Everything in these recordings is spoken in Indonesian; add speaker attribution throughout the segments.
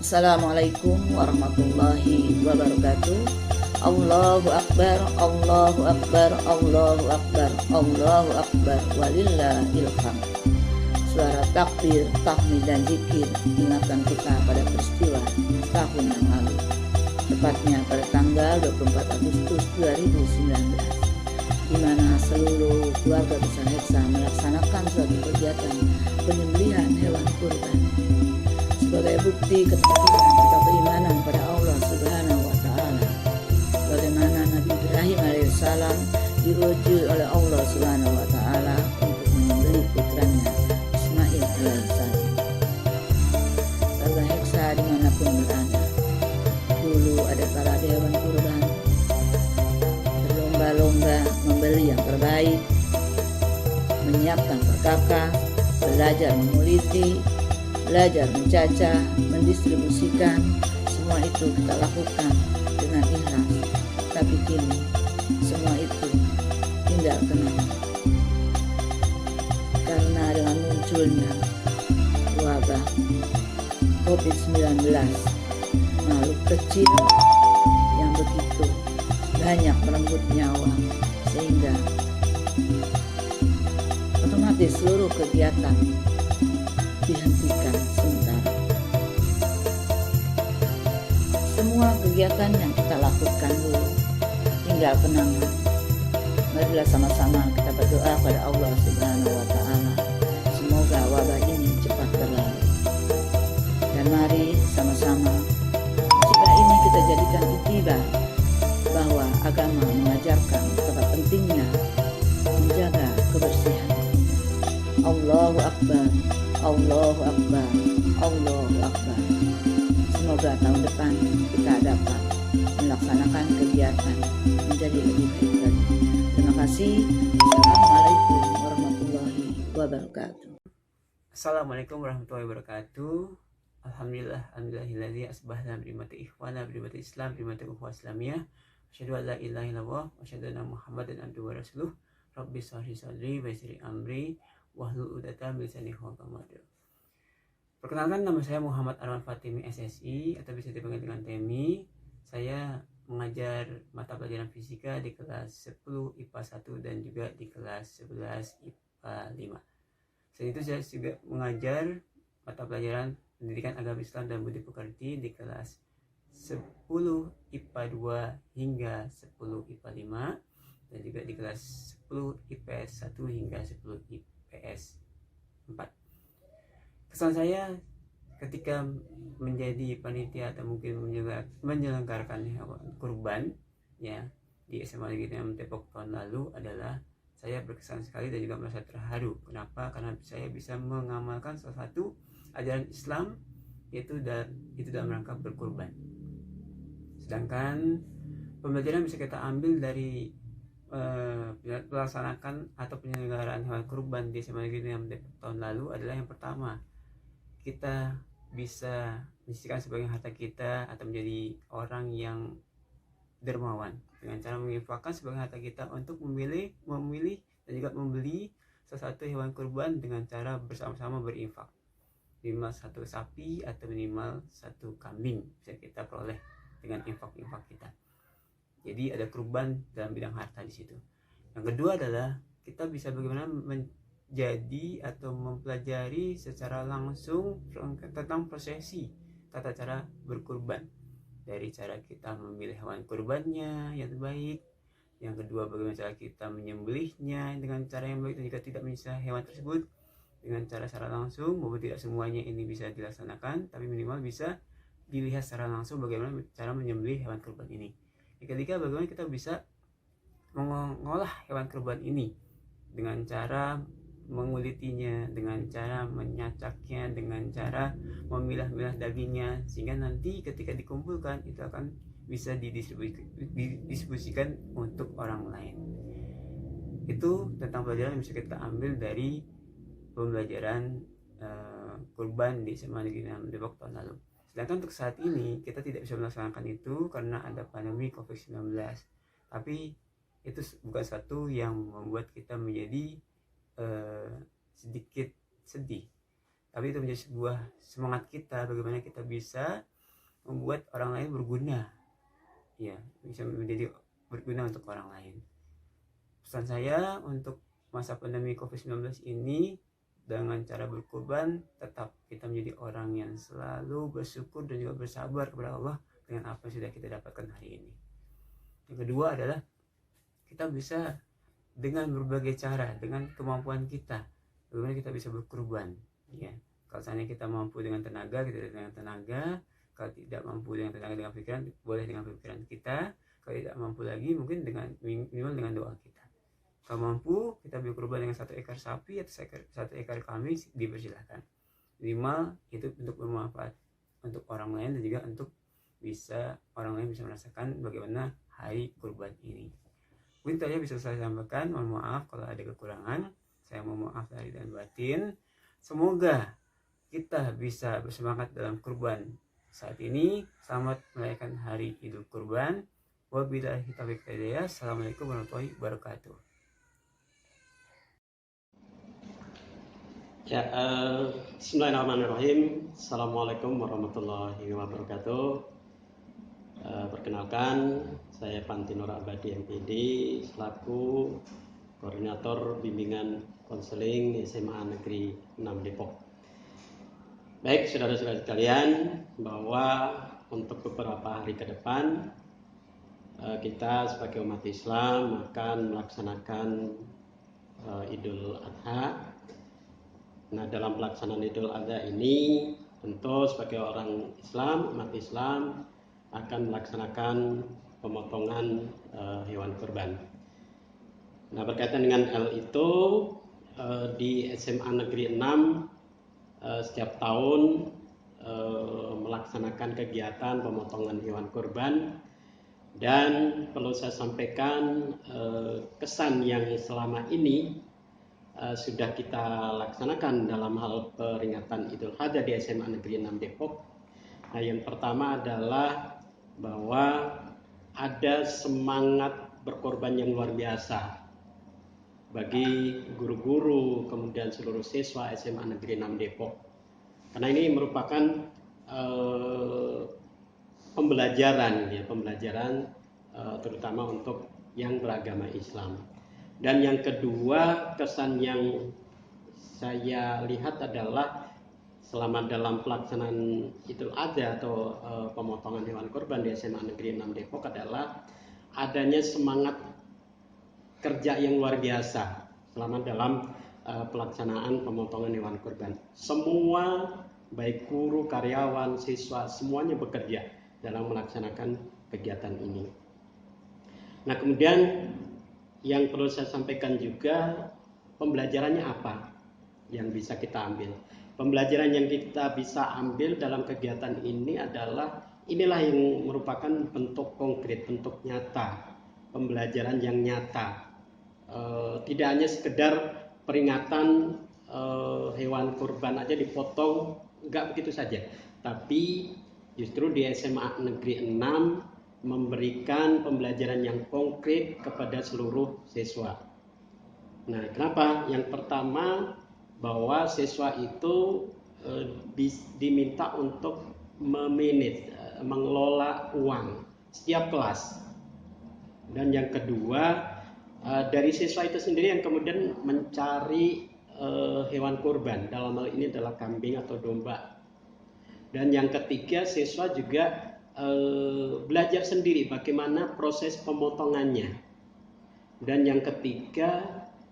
Speaker 1: Assalamualaikum warahmatullahi wabarakatuh. Allahu Akbar, Allahu Akbar, Allahu Akbar, Allahu Akbar, walillahil hamd. Suara takbir, tahmid dan zikir ingatkan kita pada peristiwa tahun yang lalu, tepatnya pada tanggal 24 Agustus 2019, di mana seluruh keluarga besar Heksa melaksanakan suatu kegiatan penyembelihan hewan kurban sebagai bukti ketaatan atau keimanan pada Allah Subhanahu wa Ta'ala, bagaimana Nabi Ibrahim alaihissalam diuji oleh Allah Subhanahu wa Ta'ala untuk menyembelih putranya Ismail alaihissalam. Warga Heksa dimanapun berada, dulu ada para hewan kurban berlomba-lomba membeli yang terbaik, menyiapkan perkakas, belajar menguliti, belajar mencacah, mendistribusikan. Semua itu kita lakukan dengan ikhlas. Tapi kini semua itu tinggal kenangan, karena dengan munculnya wabah COVID-19, makhluk kecil yang begitu banyak merenggut nyawa, sehingga otomatis seluruh kegiatan dihentikan sementara. Semua kegiatan yang kita lakukan dulu tinggal kenangan. Marilah sama-sama kita berdoa pada Allah Subhanahu wa Ta'ala, semoga wabah ini cepat berlalu. Dan mari sama-sama jika ini kita jadikan iktibar bahwa agama mengajarkan betapa pentingnya menjaga kebersihan. Allahu Akbar, Allahu Akbar, Allahu Akbar. Semoga tahun depan kita dapat melaksanakan kegiatan menjadi lebih baik lagi. Terima kasih. Assalamualaikum warahmatullahi wabarakatuh.
Speaker 2: Assalamualaikum warahmatullahi wabarakatuh. Alhamdulillah, alhamdulillahilladzi asbahna bi ni'mati ikhwana bi ni'mati Islam bi ni'mati ukhuwah Islamiyah. Asyhadu an la ilaha illallah wa asyhadu anna Muhammadan abduhu wa rasuluh. Rabbi shrah li sadri wa yassir li amri wahlul 'uqdatam min lisani yafqahu qawli. Perkenalkan, nama saya Muhammad Arman Fatimi SSI atau bisa dipanggil dengan Temi. Saya mengajar mata pelajaran fisika di kelas 10 IPA 1 dan juga di kelas 11 IPA 5. Selain itu saya juga mengajar mata pelajaran pendidikan agama Islam dan budi pekerti di kelas 10 IPA 2 hingga 10 IPA 5 dan juga di kelas 10 IPS 1 hingga 10 IPS 4. Kesan saya ketika menjadi panitia atau mungkin menyelenggarakan kurban ya di SMA Negeri 6 Depok tahun lalu adalah saya berkesan sekali dan juga merasa terharu. Kenapa? Karena saya bisa mengamalkan salah satu ajaran Islam, yaitu dalam rangka berkurban. Sedangkan pembelajaran bisa kita ambil dari pelaksanakan atau penyelenggaraan hewan kurban di SMA Negeri 6 Depok tahun lalu adalah yang pertama, kita bisa menyisihkan sebagian harta kita atau menjadi orang yang dermawan dengan cara menginfakkan sebagian harta kita untuk memilih dan juga membeli salah satu hewan kurban dengan cara bersama-sama berinfak. Minimal satu sapi atau minimal satu kambing bisa kita peroleh dengan infak kita. Jadi ada kurban dalam bidang harta di situ. Yang kedua adalah kita bisa bagaimana menjadi atau mempelajari secara langsung tentang prosesi tata cara berkurban. Dari cara kita memilih hewan kurbannya yang terbaik. Yang kedua, bagaimana cara kita menyembelihnya dengan cara yang baik dan jika tidak menyisah hewan tersebut dengan cara secara langsung, maupun tidak semuanya ini bisa dilaksanakan, tapi minimal bisa dilihat secara langsung bagaimana cara menyembelih hewan kurban ini. Yang ketiga, bagaimana kita bisa mengolah hewan kurban ini dengan cara mengulitinya, dengan cara menyacaknya, dengan cara memilah-milah dagingnya, sehingga nanti ketika dikumpulkan itu akan bisa didistribusikan untuk orang lain. Itu tentang pelajaran yang bisa kita ambil dari pembelajaran kurban di SMA Negeri 6 Depok tahun lalu. Sedangkan untuk saat ini kita tidak bisa melaksanakan itu karena ada pandemi COVID-19. Tapi itu bukan satu yang membuat kita menjadi sedikit sedih, tapi itu menjadi sebuah semangat kita bagaimana kita bisa membuat orang lain berguna, ya, bisa menjadi berguna untuk orang lain. Pesan saya untuk masa pandemi COVID-19 ini, dengan cara berkurban tetap kita menjadi orang yang selalu bersyukur dan juga bersabar kepada Allah dengan apa yang sudah kita dapatkan hari ini. Yang kedua adalah kita bisa dengan berbagai cara, dengan kemampuan kita, bagaimana kita bisa berkurban, ya. Kalau misalnya kita mampu dengan tenaga, kita dengan tenaga. Kalau tidak mampu dengan tenaga, dengan pikiran, boleh dengan pikiran kita. Kalau tidak mampu lagi, mungkin dengan minimal dengan doa kita. Kalau mampu, kita berkurban dengan 1 ekor sapi atau 1 ekor kambing, dipersilahkan. Minimal itu untuk bermanfaat untuk orang lain dan juga untuk bisa orang lain bisa merasakan bagaimana hari kurban ini. Mungkin itu aja bisa saya sampaikan. Mohon maaf kalau ada kekurangan. Saya mohon maaf lahir dan batin. Semoga kita bisa bersemangat dalam kurban saat ini. Selamat merayakan hari Idul Kurban. Wabillahi taufiq wal hidayah. Assalamualaikum warahmatullahi wabarakatuh.
Speaker 3: Ya, bismillahirrahmanirrahim. Assalamualaikum warahmatullahi wabarakatuh. Perkenalkan, saya Pantinur Abadi MPD selaku Koordinator Bimbingan Konseling SMA Negeri 6 Depok. Baik, saudara-saudara sekalian, bahwa untuk beberapa hari ke depan kita sebagai umat Islam akan melaksanakan Idul Adha. Nah, dalam pelaksanaan Idul Adha ini tentu sebagai orang Islam, umat Islam akan melaksanakan pemotongan hewan kurban. Nah, berkaitan dengan hal itu, di SMA Negeri 6 setiap tahun melaksanakan kegiatan pemotongan hewan kurban, dan perlu saya sampaikan kesan yang selama ini sudah kita laksanakan dalam hal peringatan Idul Adha di SMA Negeri 6 Depok. Nah, yang pertama adalah bahwa ada semangat berkorban yang luar biasa bagi guru-guru, kemudian seluruh siswa SMA Negeri 6 Depok. Karena ini merupakan pembelajaran terutama untuk yang beragama Islam. Dan yang kedua, kesan yang saya lihat adalah selama dalam pelaksanaan Idul Adha atau pemotongan hewan kurban di SMA Negeri 6 Depok adalah adanya semangat kerja yang luar biasa selama dalam pelaksanaan pemotongan hewan kurban. Semua, baik guru, karyawan, siswa, semuanya bekerja dalam melaksanakan kegiatan ini. Nah, kemudian yang perlu saya sampaikan juga, pembelajarannya apa yang bisa kita ambil. Pembelajaran yang kita bisa ambil dalam kegiatan ini adalah, inilah yang merupakan bentuk konkret, bentuk nyata, pembelajaran yang nyata. Tidak hanya sekedar peringatan hewan kurban aja dipotong, enggak begitu saja. Tapi justru di SMA Negeri 6 memberikan pembelajaran yang konkret kepada seluruh siswa. Nah, kenapa? Yang pertama, bahwa siswa itu diminta untuk memanage, mengelola uang setiap kelas. Dan yang kedua, dari siswa itu sendiri yang kemudian mencari hewan kurban, dalam hal ini adalah kambing atau domba. Dan yang ketiga, siswa juga belajar sendiri bagaimana proses pemotongannya. Dan yang ketiga,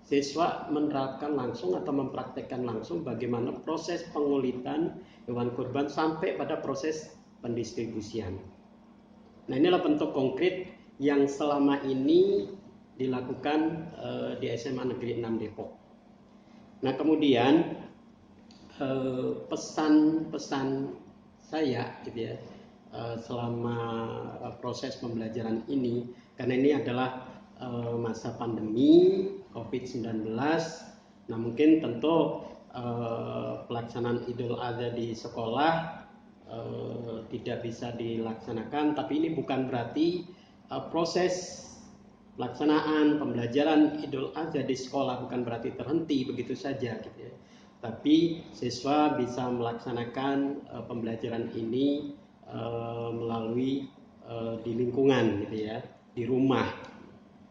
Speaker 3: siswa menerapkan langsung atau mempraktekkan langsung bagaimana proses pengulitan hewan kurban sampai pada proses pendistribusian. Nah, inilah bentuk konkret yang selama ini dilakukan di SMA Negeri 6 Depok. Nah, kemudian pesan-pesan saya gitu ya, selama proses pembelajaran ini, karena ini adalah masa pandemi COVID-19. Nah, mungkin tentu pelaksanaan Idul Adha di sekolah tidak bisa dilaksanakan, tapi ini bukan berarti proses pelaksanaan pembelajaran Idul Adha di sekolah bukan berarti terhenti begitu saja gitu ya. Tapi siswa bisa melaksanakan pembelajaran ini melalui di lingkungan gitu ya, di rumah.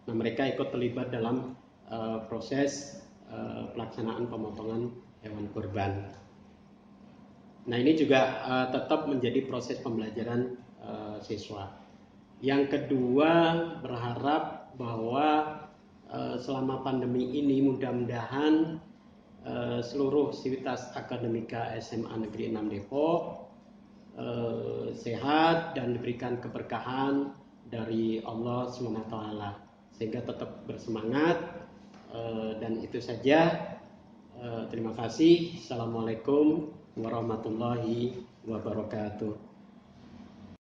Speaker 3: Nah, mereka ikut terlibat dalam proses pelaksanaan pemotongan hewan kurban. Nah, ini juga tetap menjadi proses pembelajaran siswa. Yang kedua, berharap bahwa selama pandemi ini mudah-mudahan seluruh sivitas akademika SMA Negeri 6 Depok sehat dan diberikan keberkahan dari Allah SWT, sehingga tetap bersemangat. Dan itu saja. Terima kasih. Assalamualaikum warahmatullahi wabarakatuh.